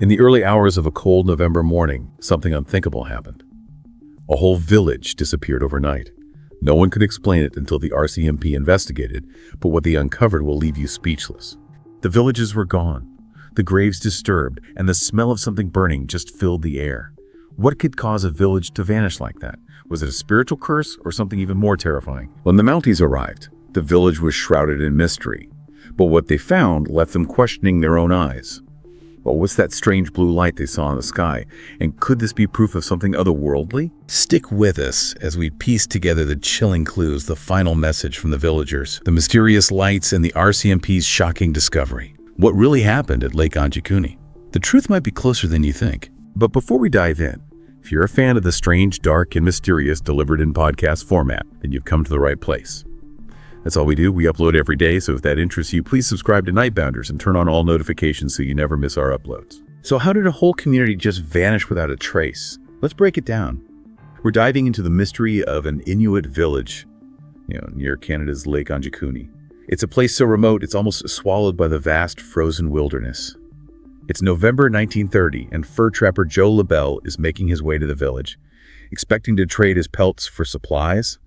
In the early hours of a cold November morning, something unthinkable happened. A whole village disappeared overnight. No one could explain it until the RCMP investigated, but what they uncovered will leave you speechless. The villages were gone, the graves disturbed, and the smell of something burning just filled the air. What could cause a village to vanish like that? Was it a spiritual curse or something even more terrifying? When the Mounties arrived, the village was shrouded in mystery, but what they found left them questioning their own eyes. What was that strange blue light they saw in the sky? And could this be proof of something otherworldly? Stick with us as we piece together the chilling clues, the final message from the villagers, the mysterious lights, and the RCMP's shocking discovery. What really happened at Lake Anjikuni? The truth might be closer than you think. But before we dive in, if you're a fan of the strange, dark, and mysterious delivered in podcast format, then you've come to the right place. That's all we do. We upload every day, so if that interests you, please subscribe to Nightbounders and turn on all notifications so you never miss our uploads. So how did a whole community just vanish without a trace? Let's break it down. We're diving into the mystery of an Inuit village, near Canada's Lake Anjikuni. It's a place so remote, it's almost swallowed by the vast frozen wilderness. It's November 1930, and fur trapper Joe LaBelle is making his way to the village, expecting to trade his pelts for supplies.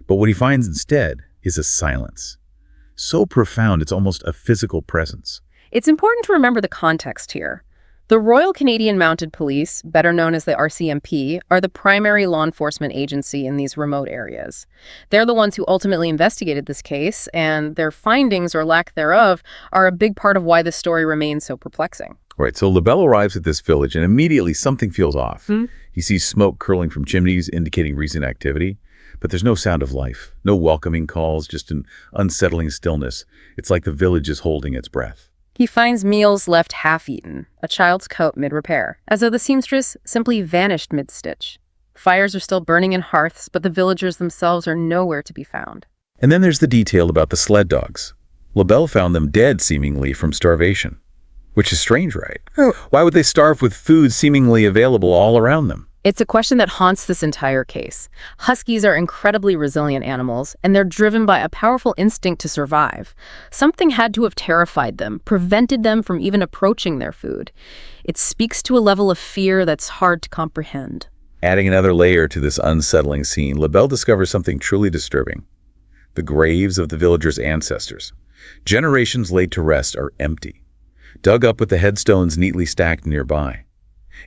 But what he finds instead is a silence. So profound, it's almost a physical presence. It's important to remember the context here. The Royal Canadian Mounted Police, better known as the RCMP, are the primary law enforcement agency in these remote areas. They're the ones who ultimately investigated this case, and their findings, or lack thereof, are a big part of why this story remains so perplexing. Right, so LaBelle arrives at this village, and immediately something feels off. He sees smoke curling from chimneys, indicating recent activity. But there's no sound of life, no welcoming calls, just an unsettling stillness. It's like the village is holding its breath. He finds meals left half-eaten, a child's coat mid-repair, as though the seamstress simply vanished mid-stitch. Fires are still burning in hearths, but the villagers themselves are nowhere to be found. And then there's the detail about the sled dogs. LaBelle found them dead, seemingly, from starvation. Which is strange, right? Why would they starve with food seemingly available all around them? It's a question that haunts this entire case. Huskies are incredibly resilient animals, and they're driven by a powerful instinct to survive. Something had to have terrified them, prevented them from even approaching their food. It speaks to a level of fear that's hard to comprehend. Adding another layer to this unsettling scene, LaBelle discovers something truly disturbing. The graves of the villagers' ancestors, generations laid to rest, are empty, dug up with the headstones neatly stacked nearby.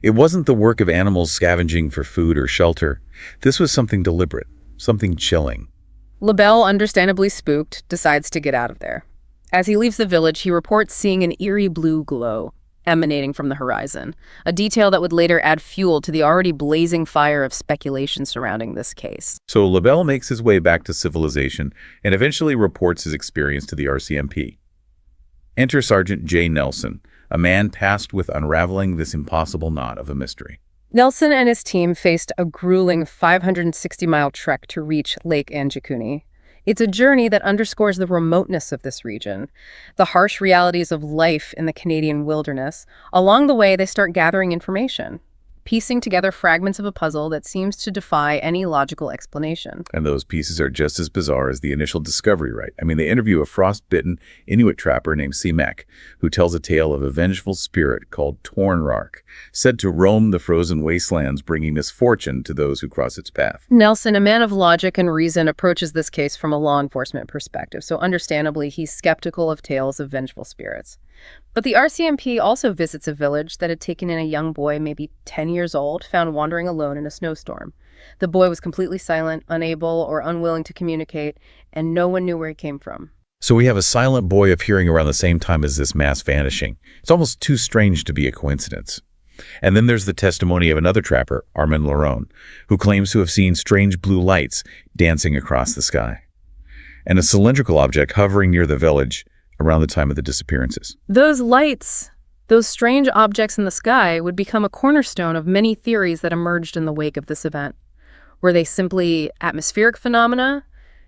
It wasn't the work of animals scavenging for food or shelter. This was something deliberate, something chilling. LaBelle, understandably spooked, decides to get out of there. As he leaves the village, he reports seeing an eerie blue glow emanating from the horizon, a detail that would later add fuel to the already blazing fire of speculation surrounding this case. So LaBelle makes his way back to civilization and eventually reports his experience to the RCMP. Enter Sergeant J. Nelson, a man tasked with unraveling this impossible knot of a mystery. Nelson and his team faced a grueling 560-mile trek to reach Lake Anjikuni. It's a journey that underscores the remoteness of this region, the harsh realities of life in the Canadian wilderness. Along the way, they start gathering information, piecing together fragments of a puzzle that seems to defy any logical explanation. And those pieces are just as bizarre as the initial discovery, right? I mean, they interview a frostbitten Inuit trapper named Simek, who tells a tale of a vengeful spirit called Tornrark, said to roam the frozen wastelands, bringing misfortune to those who cross its path. Nelson, a man of logic and reason, approaches this case from a law enforcement perspective, so understandably, he's skeptical of tales of vengeful spirits. But the RCMP also visits a village that had taken in a young boy, maybe 10 years old, found wandering alone in a snowstorm. The boy was completely silent, unable or unwilling to communicate, and no one knew where he came from. So we have a silent boy appearing around the same time as this mass vanishing. It's almost too strange to be a coincidence. And then there's the testimony of another trapper, Armand Laurent, who claims to have seen strange blue lights dancing across the sky, and a cylindrical object hovering near the village around the time of the disappearances. Those lights, those strange objects in the sky, would become a cornerstone of many theories that emerged in the wake of this event. Were they simply atmospheric phenomena,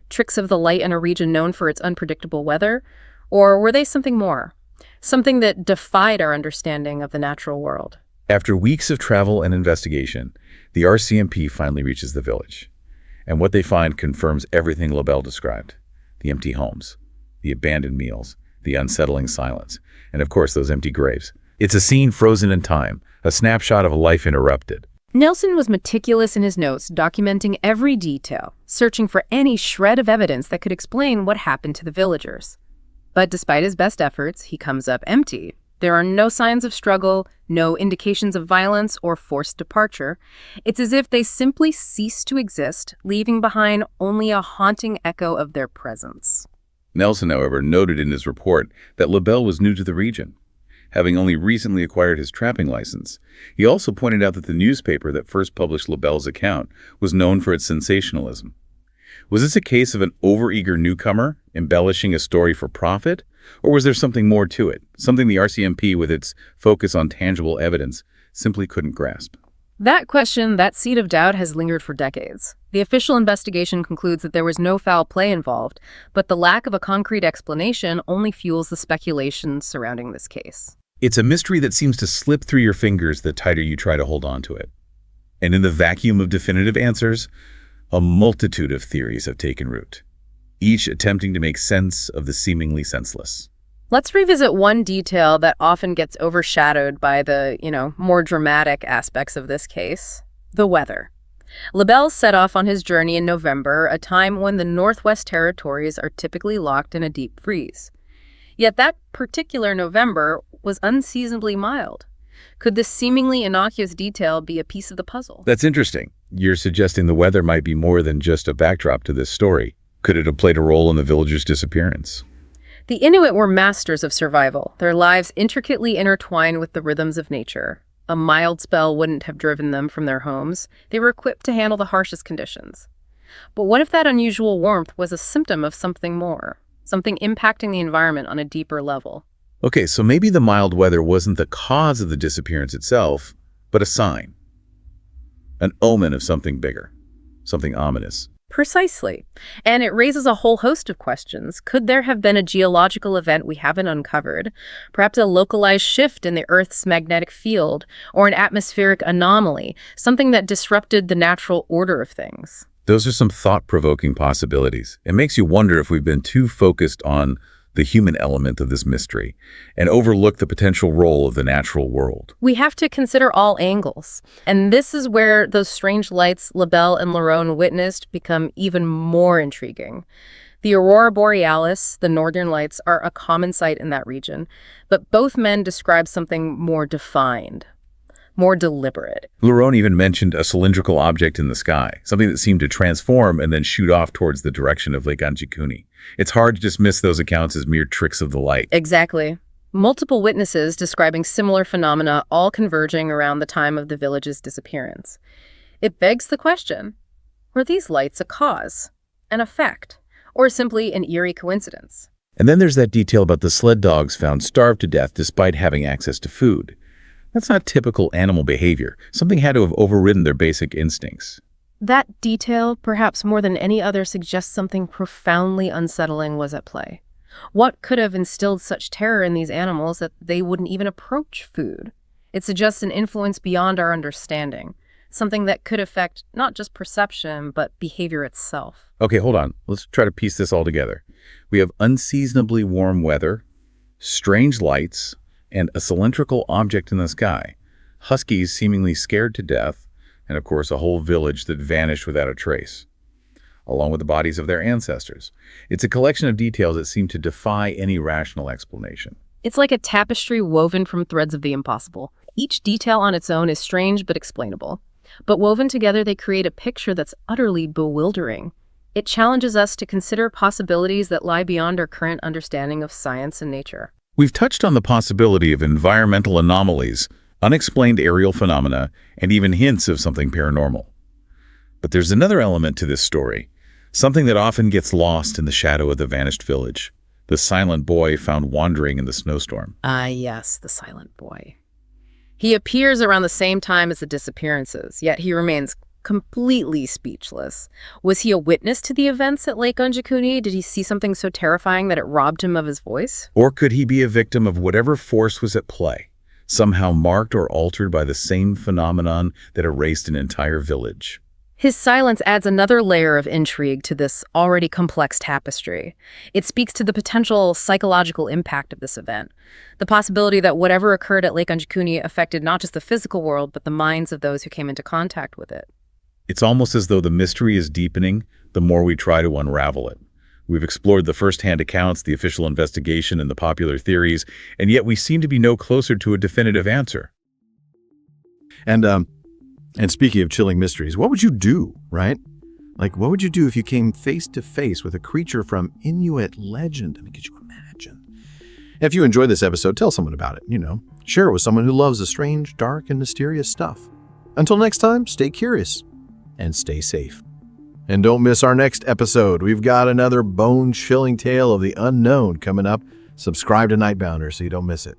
tricks of the light in a region known for its unpredictable weather, or were they something more, something that defied our understanding of the natural world? After weeks of travel and investigation, the RCMP finally reaches the village. And what they find confirms everything LaBelle described: the empty homes, the abandoned meals, the unsettling silence, and of course those empty graves. It's a scene frozen in time, a snapshot of a life interrupted. Nelson was meticulous in his notes, documenting every detail, searching for any shred of evidence that could explain what happened to the villagers. But despite his best efforts, he comes up empty. There are no signs of struggle, no indications of violence or forced departure. It's as if they simply ceased to exist, leaving behind only a haunting echo of their presence. Nelson, however, noted in his report that LaBelle was new to the region, having only recently acquired his trapping license. He also pointed out that the newspaper that first published LaBelle's account was known for its sensationalism. Was this a case of an overeager newcomer embellishing a story for profit? Or was there something more to it, something the RCMP, with its focus on tangible evidence, simply couldn't grasp? That question, that seed of doubt, has lingered for decades. The official investigation concludes that there was no foul play involved, but the lack of a concrete explanation only fuels the speculation surrounding this case. It's a mystery that seems to slip through your fingers the tighter you try to hold on to it. And in the vacuum of definitive answers, a multitude of theories have taken root, each attempting to make sense of the seemingly senseless. Let's revisit one detail that often gets overshadowed by the, more dramatic aspects of this case: the weather. LaBelle set off on his journey in November, a time when the Northwest Territories are typically locked in a deep freeze. Yet that particular November was unseasonably mild. Could this seemingly innocuous detail be a piece of the puzzle? That's interesting. You're suggesting the weather might be more than just a backdrop to this story. Could it have played a role in the villagers' disappearance? The Inuit were masters of survival, their lives intricately intertwined with the rhythms of nature. A mild spell wouldn't have driven them from their homes. They were equipped to handle the harshest conditions. But what if that unusual warmth was a symptom of something more, something impacting the environment on a deeper level? Okay, so maybe the mild weather wasn't the cause of the disappearance itself, but a sign, an omen of something bigger, something ominous. Precisely. And it raises a whole host of questions. Could there have been a geological event we haven't uncovered? Perhaps a localized shift in the Earth's magnetic field, or an atmospheric anomaly, something that disrupted the natural order of things? Those are some thought-provoking possibilities. It makes you wonder if we've been too focused on the human element of this mystery and overlooked the potential role of the natural world. We have to consider all angles. And this is where those strange lights LaBelle and Lerone witnessed become even more intriguing. The aurora borealis, the northern lights, are a common sight in that region, but both men describe something more defined, more deliberate. Lerone even mentioned a cylindrical object in the sky, something that seemed to transform and then shoot off towards the direction of Lake Anjikuni. It's hard to dismiss those accounts as mere tricks of the light. Exactly. Multiple witnesses describing similar phenomena, all converging around the time of the village's disappearance. It begs the question, were these lights a cause, an effect, or simply an eerie coincidence? And then there's that detail about the sled dogs found starved to death despite having access to food. That's not typical animal behavior. Something had to have overridden their basic instincts. That detail, perhaps more than any other, suggests something profoundly unsettling was at play. What could have instilled such terror in these animals that they wouldn't even approach food? It suggests an influence beyond our understanding, something that could affect not just perception, but behavior itself. Okay, hold on. Let's try to piece this all together. We have unseasonably warm weather, strange lights, and a cylindrical object in the sky, huskies seemingly scared to death, and of course a whole village that vanished without a trace, along with the bodies of their ancestors. It's a collection of details that seem to defy any rational explanation. It's like a tapestry woven from threads of the impossible. Each detail on its own is strange but explainable. But woven together, they create a picture that's utterly bewildering. It challenges us to consider possibilities that lie beyond our current understanding of science and nature. We've touched on the possibility of environmental anomalies, unexplained aerial phenomena, and even hints of something paranormal. But there's another element to this story, something that often gets lost in the shadow of the vanished village, the silent boy found wandering in the snowstorm. Ah, yes, the silent boy. He appears around the same time as the disappearances, yet he remains completely speechless. Was he a witness to the events at Lake Anjikuni? Did he see something so terrifying that it robbed him of his voice? Or could he be a victim of whatever force was at play, somehow marked or altered by the same phenomenon that erased an entire village? His silence adds another layer of intrigue to this already complex tapestry. It speaks to the potential psychological impact of this event, the possibility that whatever occurred at Lake Anjikuni affected not just the physical world, but the minds of those who came into contact with it. It's almost as though the mystery is deepening the more we try to unravel it. We've explored the first-hand accounts, the official investigation, and the popular theories, and yet we seem to be no closer to a definitive answer. And speaking of chilling mysteries, what would you do, right? Like, what would you do if you came face to face with a creature from Inuit legend? I mean, could you imagine? If you enjoyed this episode, tell someone about it, Share it with someone who loves the strange, dark, and mysterious stuff. Until next time, stay curious and stay safe. And don't miss our next episode. We've got another bone-chilling tale of the unknown coming up. Subscribe to Nightbounder so you don't miss it.